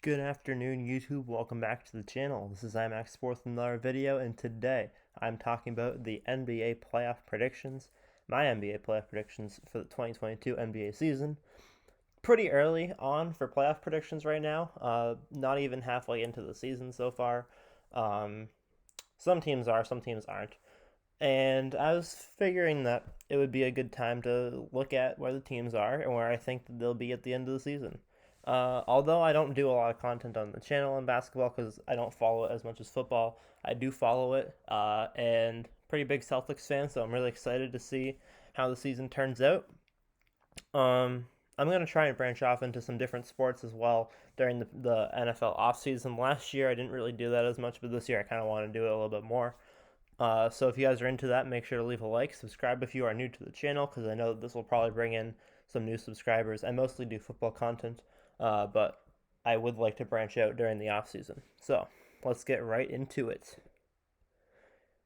Good afternoon, YouTube. Welcome back to the channel. This is IMAX Sports with another video, and today I'm talking about the NBA playoff predictions, my NBA playoff predictions for the 2022 NBA season. Pretty early on for playoff predictions right now, not even halfway into the season so far. Um, some teams are, some teams aren't. And I was figuring that it would be a good time to look at where the teams are and where I think that they'll be at the end of the season. Although I don't do a lot of content on the channel in basketball because I don't follow it as much as football, I do follow it and pretty big Celtics fan, so I'm really excited to see how the season turns out. Um, I'm going to try and branch off into some different sports as well during the NFL offseason. Last year I didn't really do that as much, but this year I kind of want to do it a little bit more. So if you guys are into that, make sure to leave a like, subscribe if you are new to the channel, because I know that this will probably bring in some new subscribers. I mostly do football content, but I would like to branch out during the off season. So let's get right into it.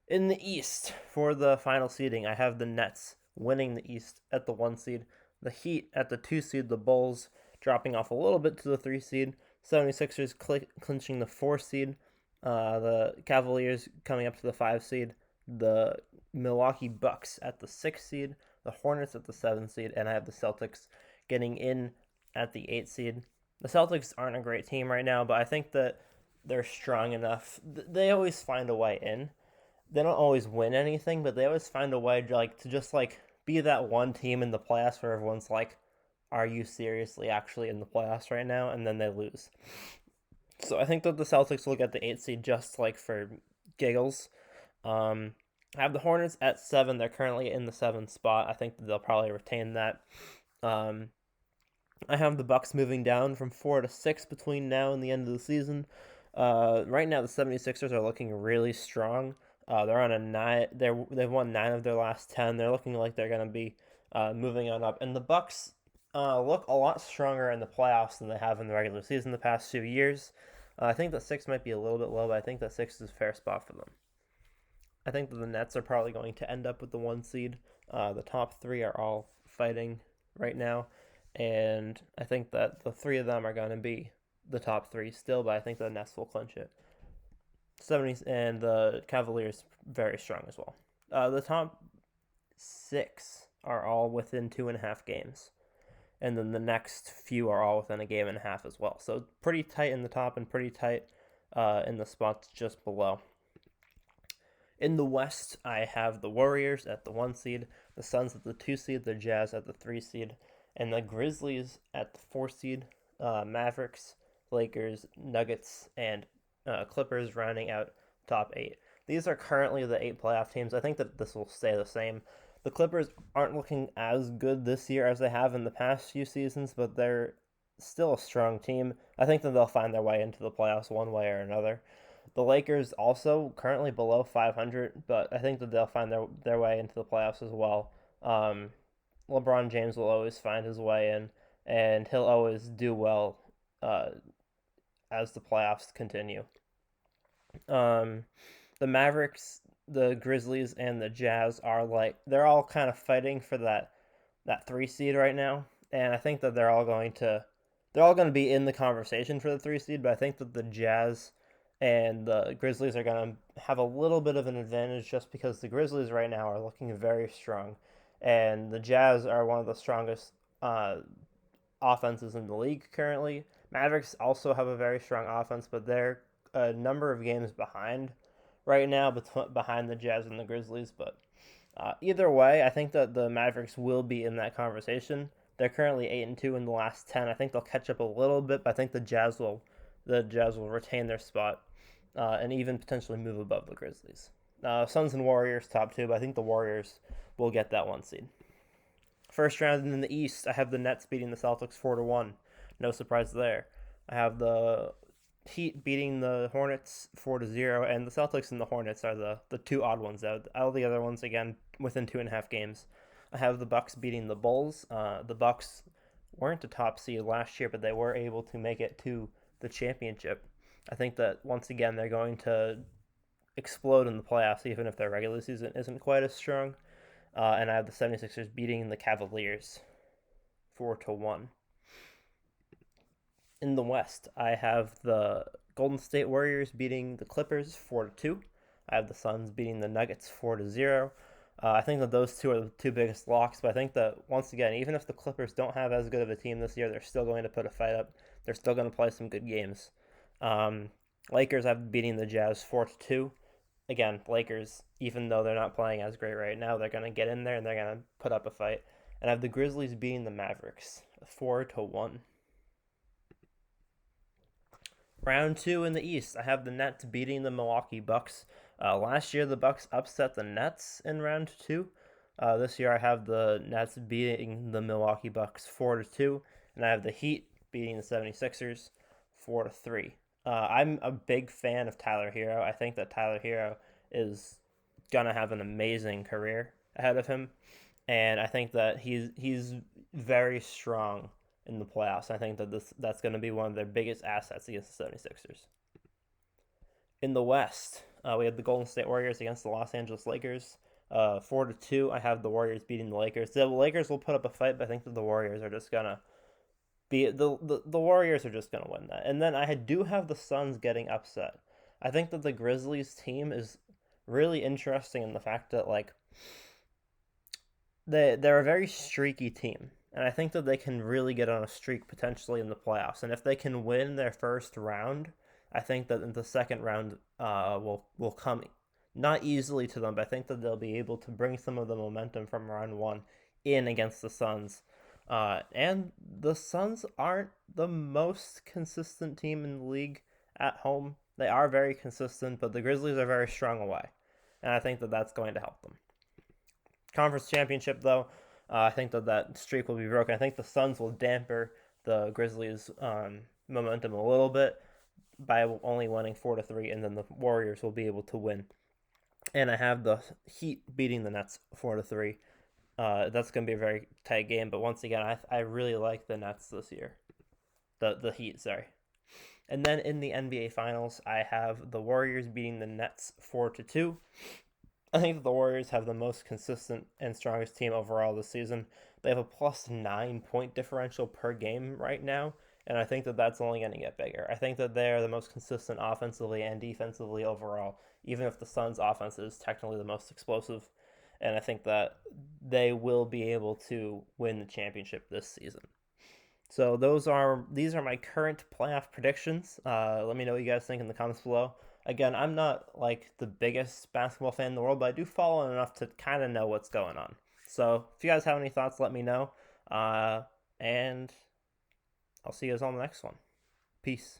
In the East, for the final seeding, I have the Nets winning the East at the 1 seed, the Heat at the 2 seed, the Bulls dropping off a little bit to the 3 seed, 76ers clinching the 4 seed, the Cavaliers coming up to the 5 seed, the Milwaukee Bucks at the 6 seed, the Hornets at the 7 seed, and I have the Celtics getting in at the 8 seed. The Celtics aren't a great team right now, but I think that they're strong enough. They always find a way in. They don't always win anything, but they always find a way to just be that one team in the playoffs where everyone's like, "Are you seriously actually in the playoffs right now?" And then they lose. So I think that the Celtics will get the 8 seed just like for giggles. I have the Hornets at 7. They're currently in the 7th spot. I think that they'll probably retain that. Um, I have the Bucks moving down from 4 to 6 between now and the end of the season. Right now, the 76ers are looking really strong. They're on a 9. They've won 9 of their last 10. They're looking like they're going to be moving on up. And the Bucks look a lot stronger in the playoffs than they have in the regular season the past few years. I think that 6 might be a little bit low, but I think that 6 is a fair spot for them. I think that the Nets are probably going to end up with the 1 seed. The top three are all fighting right now, and I think that the three of them are going to be the top three still, but I think the Nets will clinch it. 70s and the Cavaliers very strong as well. The top six are all within 2.5 games, and then the next few are all within a game and a half as well. So pretty tight in the top and pretty tight in the spots just below. In the West, I have the Warriors at the 1 seed, the Suns at the 2 seed, the Jazz at the 3 seed, and the Grizzlies at the 4 seed. Mavericks, Lakers, Nuggets, and Clippers rounding out top 8. These are currently the 8 playoff teams. I think that this will stay the same. The Clippers aren't looking as good this year as they have in the past few seasons, but they're still a strong team. I think that they'll find their way into the playoffs one way or another. The Lakers also currently below 500, but I think that they'll find their way into the playoffs as well. Um, LeBron James will always find his way in, and he'll always do well uh, as the playoffs continue. Um, the Mavericks, the Grizzlies, and the Jazz are they're all kind of fighting for that 3 seed right now, and I think that they're all going to be in the conversation for the 3 seed, but I think that the Jazz and the Grizzlies are going to have a little bit of an advantage just because the Grizzlies right now are looking very strong, and the Jazz are one of the strongest offenses in the league currently. Mavericks also have a very strong offense, but they're a number of games behind right now, behind the Jazz and the Grizzlies. But either way, I think that the Mavericks will be in that conversation. They're currently 8-2 in the last 10. I think they'll catch up a little bit, but I think the Jazz will retain their spot and even potentially move above the Grizzlies. Suns and Warriors top two, but I think the Warriors will get that 1 seed. First round in the East, I have the Nets beating the Celtics 4-1. No surprise there. I have the Heat beating the Hornets 4-0, and the Celtics and the Hornets are the two odd ones out. All the other ones again within 2.5 games. I have the Bucks beating the Bulls. The Bucks weren't a top seed last year, but they were able to make it to the championship. I think that once again they're going to explode in the playoffs, even if their regular season isn't quite as strong. And I have the 76ers beating the Cavaliers 4-1. In the West, I have the Golden State Warriors beating the Clippers 4-2. I have the Suns beating the Nuggets 4-0. I think that those two are the two biggest locks, but I think that once again, even if the Clippers don't have as good of a team this year, they're still going to put a fight up. They're still going to play some good games. Um, Lakers, I've beating the Jazz 4-2. Again, Lakers, even though they're not playing as great right now, they're going to get in there and they're going to put up a fight. And I have the Grizzlies beating the Mavericks 4-1. Round two in the East, I have the Nets beating the Milwaukee Bucks. Last year, the Bucks upset the Nets in round two. This year, I have the Nets beating the Milwaukee Bucks 4-2, and I have the Heat beating the 76ers 4-3. I'm a big fan of Tyler Herro. I think that Tyler Herro is gonna have an amazing career ahead of him, and I think that he's very strong in the playoffs. I think that that's going to be one of their biggest assets against the 76ers. In the West, we have the Golden State Warriors against the Los Angeles Lakers. 4-2, I have the Warriors beating the Lakers. The Lakers will put up a fight, but I think that the Warriors are just going to the Warriors are just going to win that. And then I do have the Suns getting upset. I think that the Grizzlies team is really interesting in the fact that they're a very streaky team, and I think that they can really get on a streak potentially in the playoffs. And if they can win their first round, I think that in the second round will come not easily to them, but I think that they'll be able to bring some of the momentum from round one in against the Suns. And the Suns aren't the most consistent team in the league at home. They are very consistent, but the Grizzlies are very strong away, and I think that that's going to help them. Conference championship, though, I think that streak will be broken. I think the Suns will damper the Grizzlies' momentum a little bit by only winning 4-3, and then the Warriors will be able to win. And I have the Heat beating the Nets 4-3. That's going to be a very tight game, but once again, I really like the Nets this year. The Heat, sorry. And then in the NBA Finals, I have the Warriors beating the Nets 4-2. I think that the Warriors have the most consistent and strongest team overall this season. They have a plus 9 point differential per game right now, and I think that that's only going to get bigger. I think that they're the most consistent offensively and defensively overall, even if the Suns' offense is technically the most explosive. And I think that they will be able to win the championship this season. So these are my current playoff predictions. Let me know what you guys think in the comments below. Again, I'm not like the biggest basketball fan in the world, but I do follow enough to kind of know what's going on. So if you guys have any thoughts, let me know. And I'll see you guys on the next one. Peace.